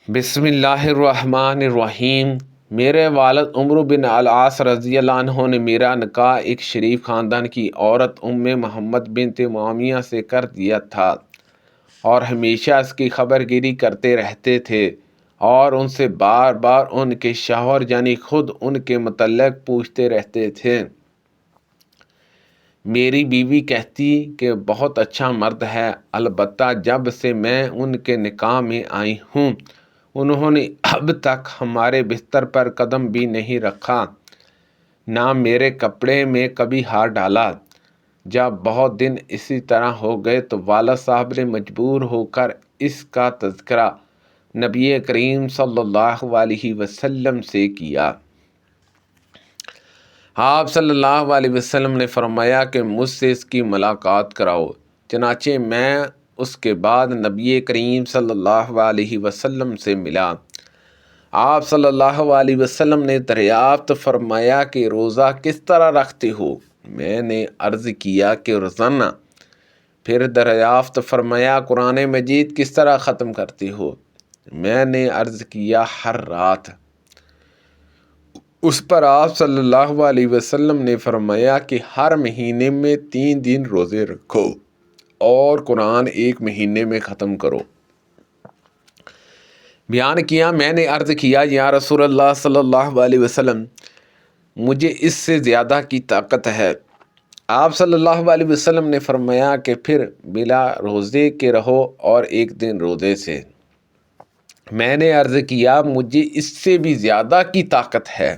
بسم اللہ الرحمن الرحیم۔ میرے والد عمرو بن العاص رضی اللہ عنہ نے میرا نکاح ایک شریف خاندان کی عورت محمد بنت معاویہ سے کر دیا تھا اور ہمیشہ اس کی خبر گیری کرتے رہتے تھے اور ان سے بار بار ان کے شوہر یعنی خود ان کے متعلق پوچھتے رہتے تھے۔ میری بیوی کہتی کہ بہت اچھا مرد ہے، البتہ جب سے میں ان کے نکاح میں آئی ہوں انہوں نے اب تک ہمارے بستر پر قدم بھی نہیں رکھا، نہ میرے کپڑے میں کبھی ہاتھ ڈالا۔ جب بہت دن اسی طرح ہو گئے تو والد صاحب نے مجبور ہو کر اس کا تذکرہ نبی کریم صلی اللہ علیہ وسلم سے کیا۔ آپ صلی اللہ علیہ وسلم نے فرمایا کہ مجھ سے اس کی ملاقات کراؤ۔ چنانچہ میں اس کے بعد نبی کریم صلی اللہ علیہ وسلم سے ملا۔ آپ صلی اللہ علیہ وسلم نے دریافت فرمایا کہ روزہ کس طرح رکھتے ہو؟ میں نے عرض کیا کہ روزانہ۔ پھر دریافت فرمایا قرآن مجید کس طرح ختم کرتے ہو؟ میں نے عرض کیا ہر رات۔ اس پر آپ صلی اللہ علیہ وسلم نے فرمایا کہ ہر مہینے میں 3 دن روزے رکھو اور قرآن ایک مہینے میں ختم کرو۔ بیان کیا، میں نے عرض کیا یا رسول اللہ صلی اللہ علیہ وسلم، مجھے اس سے زیادہ کی طاقت ہے۔ آپ صلی اللہ علیہ وسلم نے فرمایا کہ پھر بلا روزے کے رہو اور 1 دن روزے سے۔ میں نے عرض کیا مجھے اس سے بھی زیادہ کی طاقت ہے۔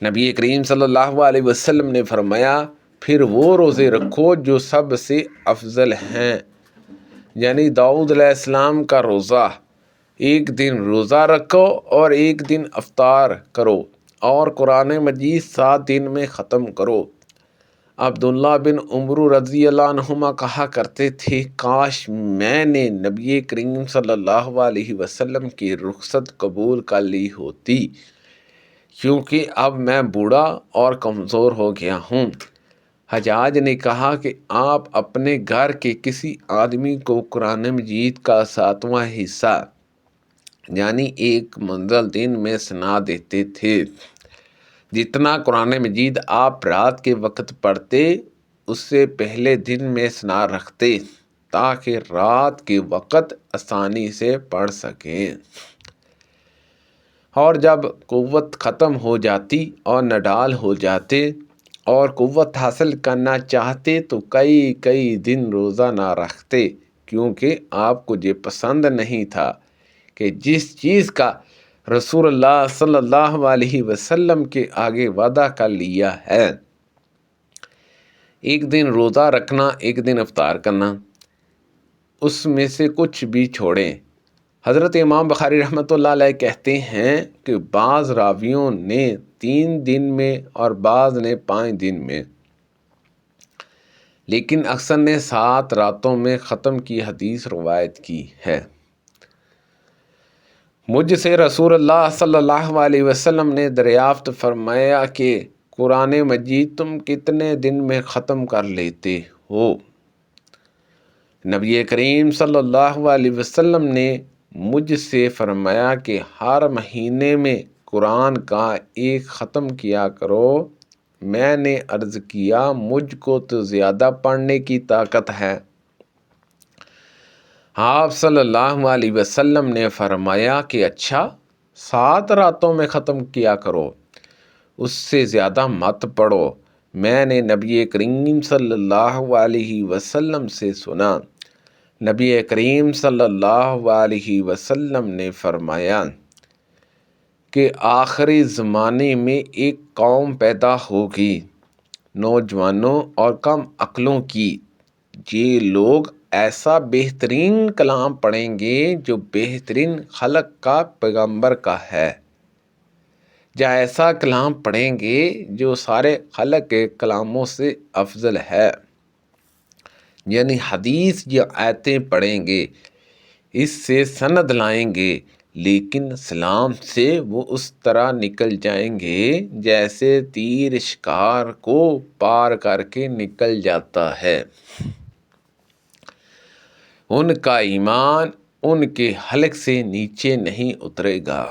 نبی کریم صلی اللہ علیہ وسلم نے فرمایا پھر وہ روزے رکھو جو سب سے افضل ہیں، یعنی داؤد علیہ السلام کا روزہ۔ 1 دن روزہ رکھو اور 1 دن افطار کرو اور قرآن مجید 7 دن میں ختم کرو۔ عبداللہ بن عمرو رضی اللہ عنہما کہا کرتے تھے کاش میں نے نبی کریم صلی اللہ علیہ وسلم کی رخصت قبول کر لی ہوتی، کیونکہ اب میں بوڑھا اور کمزور ہو گیا ہوں۔ حجاج نے کہا کہ آپ اپنے گھر کے کسی آدمی کو قرآن مجید کا 7واں حصہ یعنی 1 منزل دن میں سنا دیتے تھے۔ جتنا قرآن مجید آپ رات کے وقت پڑھتے اس سے پہلے دن میں سنا رکھتے تاکہ رات کے وقت آسانی سے پڑھ سکیں، اور جب قوت ختم ہو جاتی اور نڈال ہو جاتے اور قوت حاصل کرنا چاہتے تو کئی دن روزہ نہ رکھتے، کیونکہ آپ کو یہ پسند نہیں تھا کہ جس چیز کا رسول اللہ صلی اللہ علیہ وسلم کے آگے وعدہ کر لیا ہے، 1 دن روزہ رکھنا 1 دن افطار کرنا، اس میں سے کچھ بھی چھوڑیں۔ حضرت امام بخاری رحمۃ اللہ علیہ کہتے ہیں کہ بعض راویوں نے 3 دن میں اور بعض نے 5 دن میں، لیکن اکثر نے 7 راتوں میں ختم کی حدیث روایت کی ہے۔ مجھ سے رسول اللہ صلی اللہ علیہ وسلم نے دریافت فرمایا کہ قرآن مجید تم کتنے دن میں ختم کر لیتے ہو؟ نبی کریم صلی اللہ علیہ وسلم نے مجھ سے فرمایا کہ ہر مہینے میں قرآن کا 1 ختم کیا کرو۔ میں نے عرض کیا مجھ کو تو زیادہ پڑھنے کی طاقت ہے۔ آپ صلی اللہ علیہ وسلم نے فرمایا کہ اچھا 7 راتوں میں ختم کیا کرو، اس سے زیادہ مت پڑھو۔ میں نے نبی کریم صلی اللہ علیہ وسلم سے سنا، نبی کریم صلی اللہ علیہ وسلم نے فرمایا کہ آخری زمانے میں ایک قوم پیدا ہوگی، نوجوانوں اور کم عقلوں کی۔ یہ لوگ ایسا بہترین کلام پڑھیں گے جو بہترین خلق کا پیغمبر کا ہے، یا ایسا کلام پڑھیں گے جو سارے خلق کے کلاموں سے افضل ہے، یعنی حدیث یا آیتیں پڑھیں گے، اس سے سند لائیں گے، لیکن سلام سے وہ اس طرح نکل جائیں گے جیسے تیر شکار کو پار کر کے نکل جاتا ہے۔ ان کا ایمان ان کے حلق سے نیچے نہیں اترے گا۔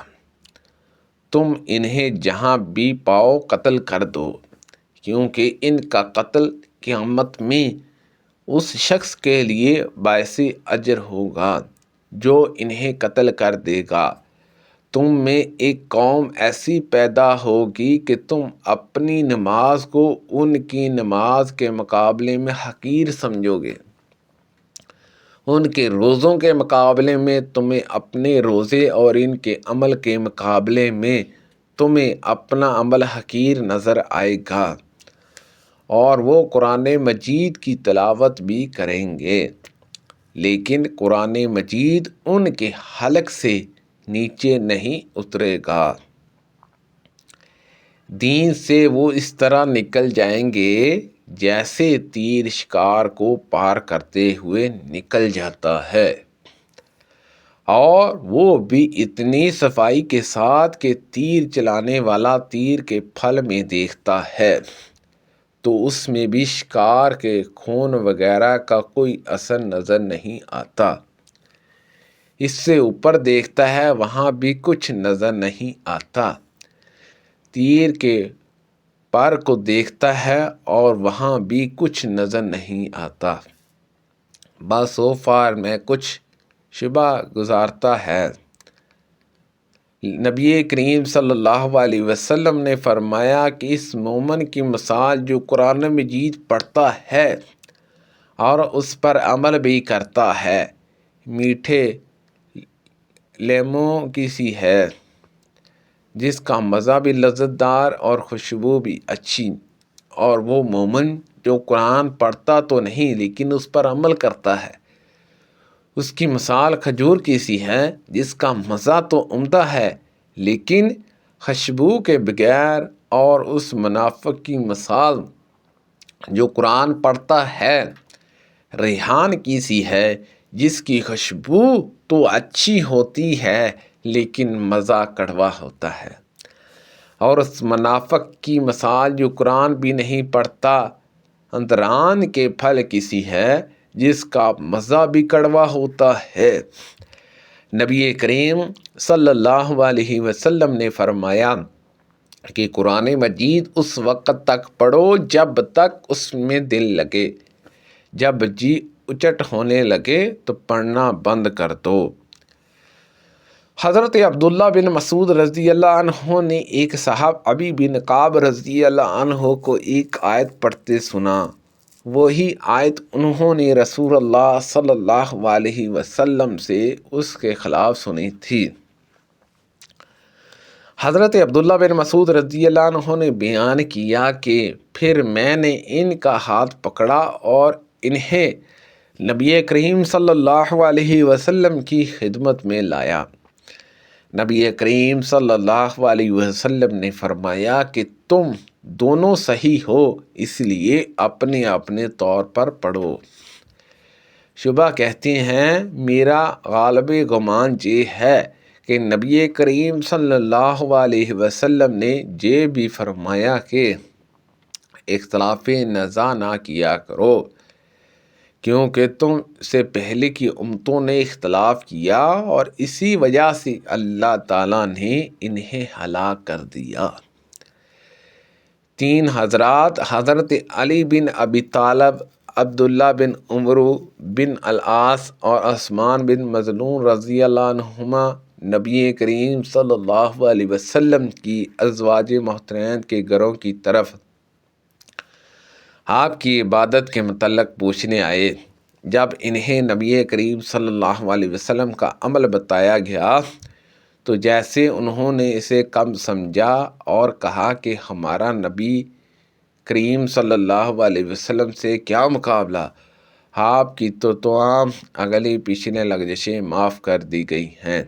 تم انہیں جہاں بھی پاؤ قتل کر دو، کیونکہ ان کا قتل قیامت میں اس شخص کے لیے باعث اجر ہوگا جو انہیں قتل کر دے گا۔ تم میں ایک قوم ایسی پیدا ہوگی کہ تم اپنی نماز کو ان کی نماز کے مقابلے میں حقیر سمجھو گے، ان کے روزوں کے مقابلے میں تمہیں اپنے روزے اور ان کے عمل کے مقابلے میں تمہیں اپنا عمل حقیر نظر آئے گا، اور وہ قرآن مجید کی تلاوت بھی کریں گے، لیکن قرآن مجید ان کے حلق سے نیچے نہیں اترے گا۔ دین سے وہ اس طرح نکل جائیں گے جیسے تیر شکار کو پار کرتے ہوئے نکل جاتا ہے، اور وہ بھی اتنی صفائی کے ساتھ کہ تیر چلانے والا تیر کے پھل میں دیکھتا ہے تو اس میں بھی شکار کے خون وغیرہ کا کوئی اثر نظر نہیں آتا، اس سے اوپر دیکھتا ہے وہاں بھی کچھ نظر نہیں آتا، تیر کے پر کو دیکھتا ہے اور وہاں بھی کچھ نظر نہیں آتا، بس سو فار میں کچھ شبہ گزارتا ہے۔ نبی کریم صلی اللہ علیہ وسلم نے فرمایا کہ اس مومن کی مثال جو قرآن مجید پڑھتا ہے اور اس پر عمل بھی کرتا ہے، میٹھے لیموں کی سی ہے جس کا مزہ بھی لذت دار اور خوشبو بھی اچھی، اور وہ مومن جو قرآن پڑھتا تو نہیں لیکن اس پر عمل کرتا ہے، اس کی مثال کھجور کی سی ہے جس کا مزہ تو عمدہ ہے لیکن خوشبو کے بغیر، اور اس منافق کی مثال جو قرآن پڑھتا ہے ریحان کی سی ہے جس کی خوشبو تو اچھی ہوتی ہے لیکن مزہ کڑوا ہوتا ہے، اور اس منافق کی مثال جو قرآن بھی نہیں پڑھتا اندران کے پھل کی سی ہے جس کا مزہ بھی کڑوا ہوتا ہے۔ نبی کریم صلی اللہ علیہ وسلم نے فرمایا کہ قرآن مجید اس وقت تک پڑھو جب تک اس میں دل لگے، جب جی اچٹ ہونے لگے تو پڑھنا بند کر دو۔ حضرت عبداللہ بن مسعود رضی اللہ عنہ نے ایک صحابی بن کعب رضی اللہ عنہ کو ایک آیت پڑھتے سنا، وہی آیت انہوں نے رسول اللہ صلی اللہ علیہ وسلم سے اس کے خلاف سنی تھی۔ حضرت عبداللہ بن مسعود رضی اللہ عنہ نے بیان کیا کہ پھر میں نے ان کا ہاتھ پکڑا اور انہیں نبی کریم صلی اللہ علیہ وسلم کی خدمت میں لایا۔ نبی کریم صلی اللہ علیہ وسلم نے فرمایا کہ تم دونوں صحیح ہو، اس لیے اپنے اپنے طور پر پڑھو۔ شعبہ کہتے ہیں میرا غالب گمان یہ ہے کہ نبی کریم صلی اللہ علیہ وسلم نے یہ بھی فرمایا کہ اختلاف نظا نہ کیا کرو، کیونکہ تم سے پہلے کی امتوں نے اختلاف کیا اور اسی وجہ سے اللہ تعالیٰ نے انہیں ہلاک کر دیا۔ تین حضرات حضرت علی بن ابی طالب، عبداللہ بن عمر بن العاص اور عثمان بن مظعون رضی اللہ عنہما نبی کریم صلی اللہ علیہ وسلم کی ازواج محترمات کے گھروں کی طرف آپ کی عبادت کے متعلق پوچھنے آئے۔ جب انہیں نبی کریم صلی اللہ علیہ وسلم کا عمل بتایا گیا تو جیسے انہوں نے اسے کم سمجھا اور کہا کہ ہمارا نبی کریم صلی اللہ علیہ وسلم سے کیا مقابلہ، آپ کی تو تمام اگلی پچھلے لغزشیں معاف کر دی گئی ہیں۔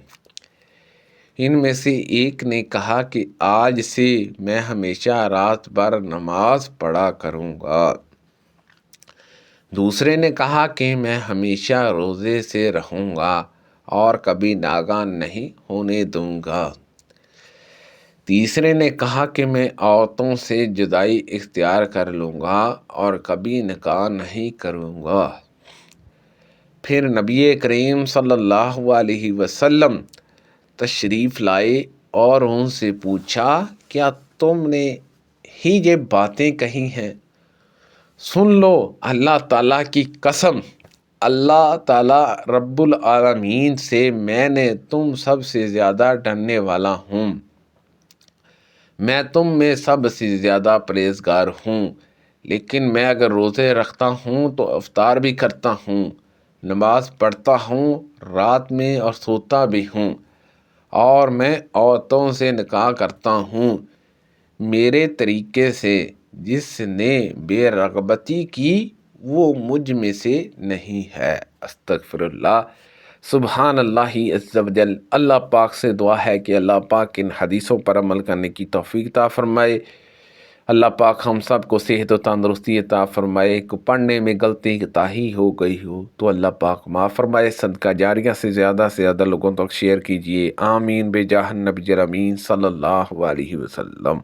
ان میں سے ایک نے کہا کہ آج سے میں ہمیشہ رات بھر نماز پڑھا کروں گا۔ دوسرے نے کہا کہ میں ہمیشہ روزے سے رہوں گا اور کبھی ناگاہ نہیں ہونے دوں گا۔ تیسرے نے کہا کہ میں عورتوں سے جدائی اختیار کر لوں گا اور کبھی نکاح نہیں کروں گا۔ پھر نبی کریم صلی اللہ علیہ وسلم تشریف لائے اور ان سے پوچھا کیا تم نے ہی یہ باتیں کہی ہیں؟ سن لو اللہ تعالیٰ کی قسم، اللہ تعالیٰ رب العالمین سے میں نے تم سب سے زیادہ ڈرنے والا ہوں، میں تم میں سب سے زیادہ پرہیزگار ہوں، لیکن میں اگر روزے رکھتا ہوں تو افطار بھی کرتا ہوں، نماز پڑھتا ہوں رات میں اور سوتا بھی ہوں، اور میں عورتوں سے نکاح کرتا ہوں میرے طریقے سے، جس نے بے رغبتی کی وہ مجھ میں سے نہیں ہے۔ استغفر اللہ، سبحان اللہ عز و جل۔ اللہ پاک سے دعا ہے کہ اللہ پاک ان حدیثوں پر عمل کرنے کی توفیق عطا فرمائے۔ اللہ پاک ہم سب کو صحت و تندرستی عطا فرمائے۔ کو پڑھنے میں غلطی کوتاہی ہو گئی ہو تو اللہ پاک معاف فرمائے۔ صدقہ جاریہ سے زیادہ لوگوں تک شیئر کیجئے۔ آمین بجاہ النبی الامین صلی اللہ علیہ وسلم۔